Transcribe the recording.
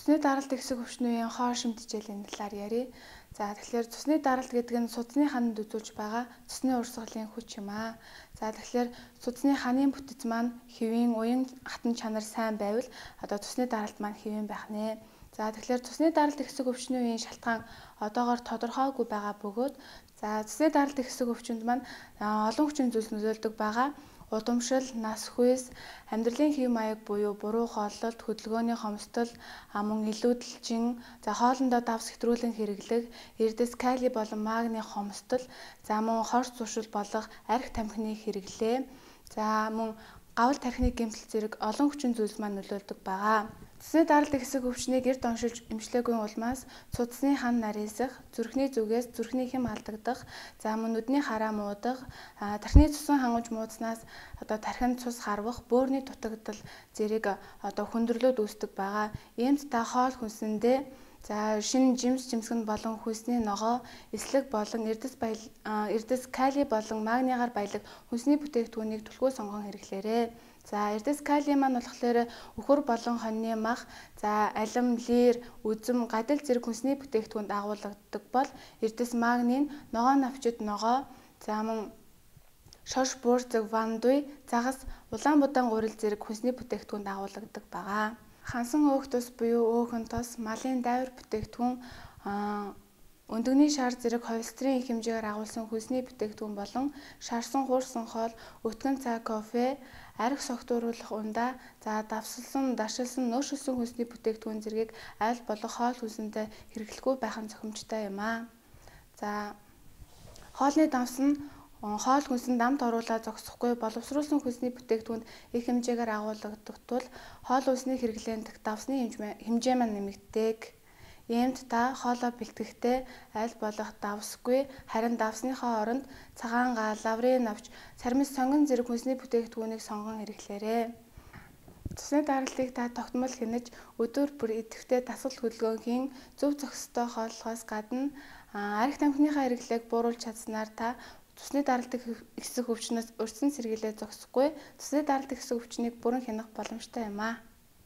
Цусны даралт ихсэх өвчнөхийн хоо шимтгийллийн талаар ярив. За тэгэхээр цусны даралт гэдэг нь судасны хананд үзүүлж байгаа цусны урсгалын хүч юм аа. За тэгэхээр судасны ханы бүтэц маань хэвийн уян хатан чанар сайн байвал одоо цусны даралт маань хэвийн байх нэ. За тэгэхээр цусны даралт ихсэх өвчнөхийн шалтгаан одоогоор тодорхойгүй байгаа бөгөөд за цусны даралт ихсэх өвчнөд маань олон хүчин зүйлс нөлөөлдөг байгаа. Удамшил, нас хүйс, амьдралын хэв маяг буюу буруу хооллолт, хөдөлгөөний хомсдол, мөн илүүдэлжин, за хоолндоо давс хэтрүүлэн хэрэглэх, эрдэс кали болон магний хомсдол, за мөн хорс зуршил болох архи тамхины хэрэглээ, за мөн гавал тархины гэмтэл зэрэг олон хүчин зүйлс маань нөлөөлдөг байгаа. Цусны даралт ихсэх өвчнийг эрт оншилж эмчлээгүй улмаас цусны хан нарийсах, зүрхний зүгээс зүрхний хэм алдагдах, за мөн нүдний хараа муудах, тархины цусан хангаж муудснаас одоо тархинд цус харвах, бөөрийн дутагдал зэрэг одоо хүндрэлүүд үүсдэг байгаа. Иймд та хоол хүнсэндээ за шинэ жимсгэн болон хүнсний ногоо, эслэг болон эрдэс кали болон магнигаар баялаг хүнсний бүтээгдэхүүнийг түлхүү сонгон хэрэглээрэй. За эрдэс кали маань болохоор өхөр болон хоньны мах, за алим, лир, үзэм, гадил зэрэг хүнсний бүтээгдэхүүнд агуулгадаг бол эрдэс магний ногоо навчид ногоо, за мөн шорш буурцэг вандуй, загас, улаан будаан гурил зэрэг хүнсний бүтээгдэхүүнд агуулгадаг байгаа. Хансан өөх тус буюу өөхөн тос, малын дайвар бүтээгдэхүүн, өндөгний шар зэрэг холестерин их хэмжээгээр агуулсан хүнсний бүтээгдэхүүн болон шарсан хуурсан хоол, өтгөн цай, кофе, архи согтууруулах ундаа, за давсалсан, дашилсан, нөөшөлсөн хүнсний бүтээгдэхүүн зэргийг аль болох хоол хүнсэндээ хэрэглэхгүй байх нь зохимжтой юм аа. За хоолны давс нь хоол хүнсэнд амт оруулаад зогсохгүй боловсруулсан хүнсний бүтээгдэхүүнд их хэмжээгээр агуулгадаг тул хоол хүнсний хэрэглээнд давсны хэмжээ маань нэмэгдэг. Иймд та хоолоо бэлтгэхдээ аль болох давсгүй харин давсныхаа оронд цагаан га, лаврын навч, сармис сонгон зэрэг хүнсний бүтээгдэхүүнийг сонгон хэрэглээрэй. Цусны даралтыг та тогтмол хянаж өдөр бүр идэвхтэй дасгал хөдөлгөөн хийн, зөв зохистой хооллохоос гадна архи тамхиныхаа хэрэглээг бууруулж чадсанаар та цусны даралтыг ихсэх өвчнөөс урьдчилан сэргийлээ зогсохгүй цусны даралт ихсэх өвчнийг бүрэн хянах боломжтой юм аа.